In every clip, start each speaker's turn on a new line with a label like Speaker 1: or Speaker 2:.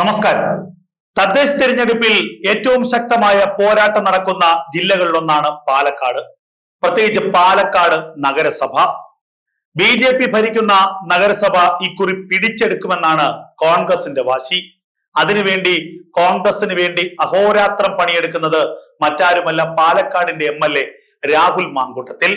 Speaker 1: നമസ്കാരം. തദ്ദേശ തെരഞ്ഞെടുപ്പിൽ ഏറ്റവും ശക്തമായ പോരാട്ടം നടക്കുന്ന ജില്ലകളിലൊന്നാണ് പാലക്കാട്. പ്രത്യേകിച്ച് പാലക്കാട് നഗരസഭ. BJP ഭരിക്കുന്ന നഗരസഭ ഇക്കുറി പിടിച്ചെടുക്കുമെന്നാണ് കോൺഗ്രസിന്റെ വാശി. അതിനുവേണ്ടി കോൺഗ്രസിന് വേണ്ടി അഹോരാത്രം പണിയെടുക്കുന്നത് മറ്റാരുമല്ല, പാലക്കാടിന്റെ MLA രാഹുൽ മാങ്കൂട്ടത്തിൽ.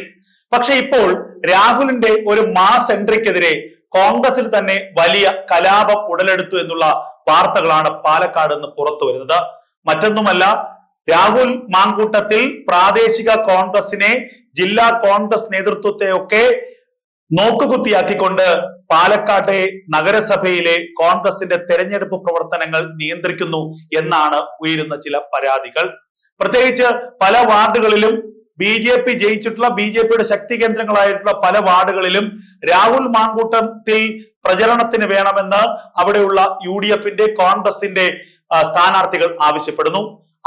Speaker 1: പക്ഷെ ഇപ്പോൾ രാഹുലിന്റെ ഒരു മാസ് എൻട്രിക്കെതിരെ കോൺഗ്രസിൽ തന്നെ വലിയ കലാപം ഉടലെടുത്തു എന്നുള്ള വാർത്തകളാണ് പാലക്കാട് നിന്ന് പുറത്തു വരുന്നത്. മറ്റൊന്നുമല്ല, രാഹുൽ മാങ്കൂട്ടത്തിൽ പ്രാദേശിക കോൺഗ്രസിനെ, ജില്ലാ കോൺഗ്രസ് നേതൃത്വത്തെയൊക്കെ നോക്കുകുത്തിയാക്കിക്കൊണ്ട് പാലക്കാട്ടെ നഗരസഭയിലെ കോൺഗ്രസിന്റെ തെരഞ്ഞെടുപ്പ് പ്രവർത്തനങ്ങൾ നിയന്ത്രിക്കുന്നു എന്നാണ് ഉയരുന്ന ചില പരാതികൾ. പ്രത്യേകിച്ച് പല വാർഡുകളിലും BJP ജയിച്ചിട്ടുള്ള, BJPയുടെ ശക്തി കേന്ദ്രങ്ങളായിട്ടുള്ള പല വാർഡുകളിലും രാഹുൽ മാങ്കൂട്ടത്തിൽ പ്രചരണത്തിന് വേണമെന്ന് അവിടെയുള്ള UDFന്റെ, കോൺഗ്രസിന്റെ സ്ഥാനാർത്ഥികൾ ആവശ്യപ്പെടുന്നു.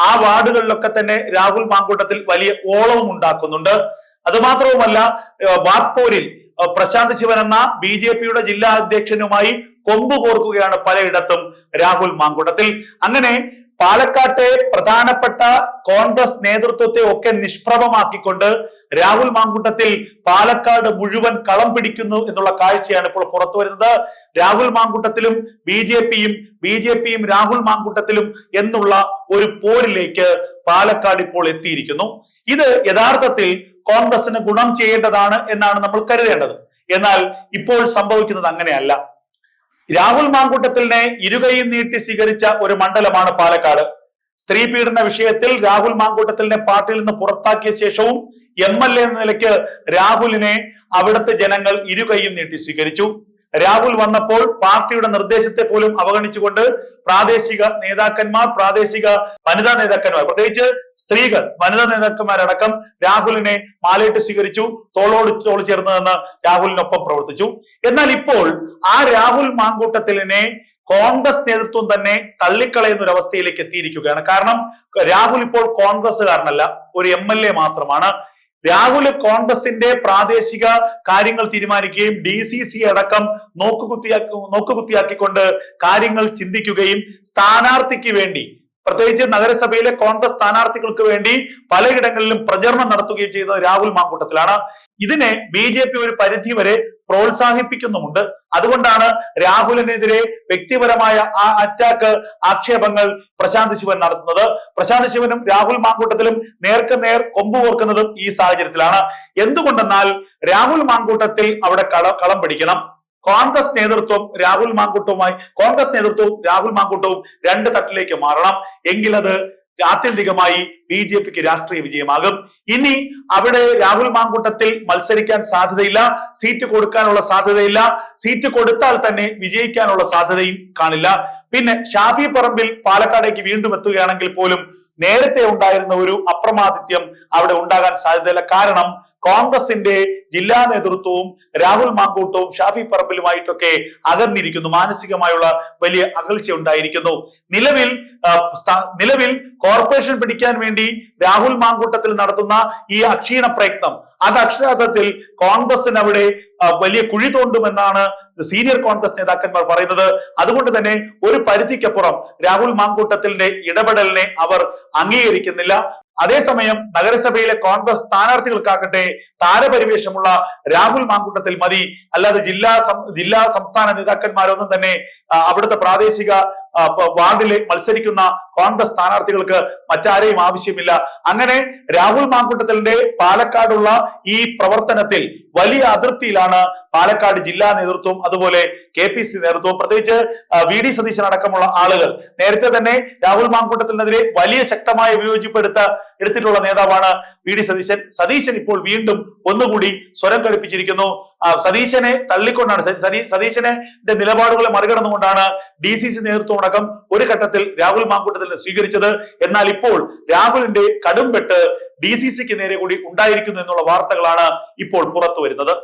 Speaker 1: ആ വാർഡുകളിലൊക്കെ തന്നെ രാഹുൽ മാങ്കൂട്ടത്തിൽ വലിയ ഓളവും ഉണ്ടാക്കുന്നുണ്ട്. അതുമാത്രവുമല്ല, വാഗ്പൂരിൽ പ്രശാന്ത് ശിവൻ എന്ന BJPയുടെ ജില്ലാ അധ്യക്ഷനുമായി കൊമ്പ് കോർക്കുകയാണ് പലയിടത്തും രാഹുൽ മാങ്കൂട്ടത്തിൽ. അങ്ങനെ പാലക്കാട്ടെ പ്രധാനപ്പെട്ട കോൺഗ്രസ് നേതൃത്വത്തെ ഒക്കെ നിഷ്പ്രഭമാക്കിക്കൊണ്ട് രാഹുൽ മാങ്കൂട്ടത്തിൽ പാലക്കാട് മുഴുവൻ കളം പിടിക്കുന്നു എന്നുള്ള കാഴ്ചയാണ് ഇപ്പോൾ പുറത്തു വരുന്നത്. രാഹുൽ മാങ്കൂട്ടത്തിലും BJPയും രാഹുൽ മാങ്കൂട്ടത്തിലും എന്നുള്ള ഒരു പോരിലേക്ക് പാലക്കാട് ഇപ്പോൾ എത്തിയിരിക്കുന്നു. ഇത് യഥാർത്ഥത്തിൽ കോൺഗ്രസിന് ഗുണം ചെയ്യേണ്ടതാണ് എന്നാണ് നമ്മൾ കരുതേണ്ടത്. എന്നാൽ ഇപ്പോൾ സംഭവിക്കുന്നത് അങ്ങനെയല്ല. രാഹുൽ മാങ്കൂട്ടത്തിനെ ഇരുകൈയും നീട്ടി സ്വീകരിച്ച ഒരു മണ്ഡലമാണ് പാലക്കാട്. സ്ത്രീ പീഡന വിഷയത്തിൽ രാഹുൽ മാങ്കൂട്ടത്തിനെ പാർട്ടിയിൽ നിന്ന് പുറത്താക്കിയ ശേഷവും MLA എന്ന നിലയ്ക്ക് രാഹുലിനെ അവിടുത്തെ ജനങ്ങൾ ഇരുകൈയും നീട്ടി സ്വീകരിച്ചു. രാഹുൽ വന്നപ്പോൾ പാർട്ടിയുടെ നിർദ്ദേശത്തെ പോലും അവഗണിച്ചുകൊണ്ട് പ്രാദേശിക നേതാക്കന്മാർ, പ്രാദേശിക വനിതാ നേതാക്കന്മാർ, പ്രത്യേകിച്ച് സ്ത്രീകൾ, വനിതാ നേതാക്കന്മാരടക്കം രാഹുലിനെ മാലയിട്ട് സ്വീകരിച്ചു, തോളോട് തോൾ ചേർന്ന് നിന്ന് രാഹുലിനൊപ്പം പ്രവർത്തിച്ചു. എന്നാൽ ഇപ്പോൾ ആ രാഹുൽ മാങ്കൂട്ടത്തിനെ കോൺഗ്രസ് നേതൃത്വം തന്നെ തള്ളിക്കളയുന്ന ഒരു അവസ്ഥയിലേക്ക് എത്തിയിരിക്കുകയാണ്. കാരണം രാഹുൽ ഇപ്പോൾ കോൺഗ്രസ്സുകാരനല്ല, ഒരു MLA മാത്രമാണ്. രാഹുൽ കോൺഗ്രസിന്റെ പ്രാദേശിക കാര്യങ്ങൾ തീരുമാനിക്കുകയും DCC അടക്കം നോക്കുകുത്തിയാക്കിക്കൊണ്ട് കാര്യങ്ങൾ ചിന്തിക്കുകയും സ്ഥാനാർത്ഥിക്ക് വേണ്ടി, പ്രത്യേകിച്ച് നഗരസഭയിലെ കോൺഗ്രസ് സ്ഥാനാർത്ഥികൾക്ക് വേണ്ടി പലയിടങ്ങളിലും പ്രചരണം നടത്തുകയും ചെയ്യുന്നത് രാഹുൽ മാങ്കൂട്ടത്തിലാണ്. ഇതിനെ BJP ഒരു പരിധി വരെ പ്രോത്സാഹിപ്പിക്കുന്നുമുണ്ട്. അതുകൊണ്ടാണ് രാഹുലിനെതിരെ വ്യക്തിപരമായ ആക്ഷേപങ്ങൾ പ്രശാന്ത് ശിവൻ നടത്തുന്നത്. പ്രശാന്ത് ശിവനും രാഹുൽ മാങ്കൂട്ടത്തിലും നേർക്ക് നേർ കൊമ്പ് കോർക്കുന്നതും ഈ സാഹചര്യത്തിലാണ്. എന്തുകൊണ്ടെന്നാൽ രാഹുൽ മാങ്കൂട്ടത്തിൽ അവിടെ കളം പിടിക്കണം. കോൺഗ്രസ് നേതൃത്വവും രാഹുൽ മാങ്കൂട്ടവും രണ്ട് തട്ടിലേക്ക് മാറണം. എങ്കിലത് ആത്യന്തികമായി BJPക്ക് രാഷ്ട്രീയ വിജയമാകും. ഇനി അവിടെ രാഹുൽ മാങ്കൂട്ടത്തിൽ മത്സരിക്കാൻ സാധ്യതയില്ല, സീറ്റ് കൊടുക്കാനുള്ള സാധ്യതയില്ല, സീറ്റ് കൊടുത്താൽ തന്നെ വിജയിക്കാനുള്ള സാധ്യതയും കാണില്ല. പിന്നെ ഷാഫി പറമ്പിൽ പാലക്കാടേക്ക് വീണ്ടും എത്തുകയാണെങ്കിൽ പോലും നേരത്തെ ഉണ്ടായിരുന്ന ഒരു അപ്രമാദിത്യം അവിടെ ഉണ്ടാകാൻ സാധ്യതയില്ല. കാരണം കോൺഗ്രസിന്റെ ജില്ലാ നേതൃത്വവും രാഹുൽ മാങ്കൂട്ടവും ഷാഫി പറമ്പിലുമായിട്ടൊക്കെ അകന്നിരിക്കുന്നു. മാനസികമായുള്ള വലിയ അകൽച്ച ഉണ്ടായിരിക്കുന്നു. നിലവിൽ കോർപ്പറേഷൻ പിടിക്കാൻ വേണ്ടി രാഹുൽ മാങ്കൂട്ടത്തിൽ നടത്തുന്ന ഈ അക്ഷീണ പ്രയത്നം, അത് അക്ഷരാർത്ഥത്തിൽ കോൺഗ്രസിന് അവിടെ വലിയ കുഴി തോണ്ടുമെന്നാണ് സീനിയർ കോൺഗ്രസ് നേതാക്കന്മാർ പറയുന്നത്. അതുകൊണ്ട് തന്നെ ഒരു പരിധിക്കപ്പുറം രാഹുൽ മാങ്കൂട്ടത്തിന്റെ ഇടപെടലിനെ അവർ അംഗീകരിക്കുന്നില്ല. അതേസമയം നഗരസഭയിലെ കോൺഗ്രസ് സ്ഥാനാർത്ഥികൾക്കാകട്ടെ താരപരിവേഷമുള്ള രാഹുൽ മാങ്കൂട്ടത്തിൽ മതി. അല്ലാതെ ജില്ലാ സംസ്ഥാന നേതാക്കന്മാരൊന്നും തന്നെ അവിടുത്തെ പ്രാദേശിക വാർഡിലെ മത്സരിക്കുന്ന കോൺഗ്രസ് സ്ഥാനാർത്ഥികൾക്ക് മറ്റാരെയും ആവശ്യമില്ല. അങ്ങനെ രാഹുൽ മാങ്കൂട്ടത്തിന്റെ പാലക്കാടുള്ള ഈ പ്രവർത്തനത്തിൽ വലിയ അതൃപ്തിയിലാണ് പാലക്കാട് ജില്ലാ നേതൃത്വം, അതുപോലെ KPC നേതൃത്വം, പ്രത്യേകിച്ച് VD സതീശൻ അടക്കമുള്ള ആളുകൾ. നേരത്തെ തന്നെ രാഹുൽ മാങ്കൂട്ടത്തിനെതിരെ വലിയ ശക്തമായ വിയോജിപ്പ് എടുത്തിട്ടുള്ള നേതാവാണ് VD സതീശൻ ഇപ്പോൾ വീണ്ടും ഒന്നുകൂടി സ്വരം ഘടിപ്പിച്ചിരിക്കുന്നു. സതീശനെ തള്ളിക്കൊണ്ടാണ്, സതീശന്റെ നിലപാടുകളെ മറികടന്നുകൊണ്ടാണ് DCC നേതൃത്വം അടക്കം ഒരു ഘട്ടത്തിൽ രാഹുൽ മാങ്കൂട്ടത്തിനെ സ്വീകരിച്ചത്. എന്നാൽ ഇപ്പോൾ രാഹുലിന്റെ കടുംവെട്ട് DCCക്ക് നേരെ കൂടി ഉണ്ടായിരിക്കുന്നു എന്നുള്ള വാർത്തകളാണ് ഇപ്പോൾ പുറത്തു വരുന്നത്.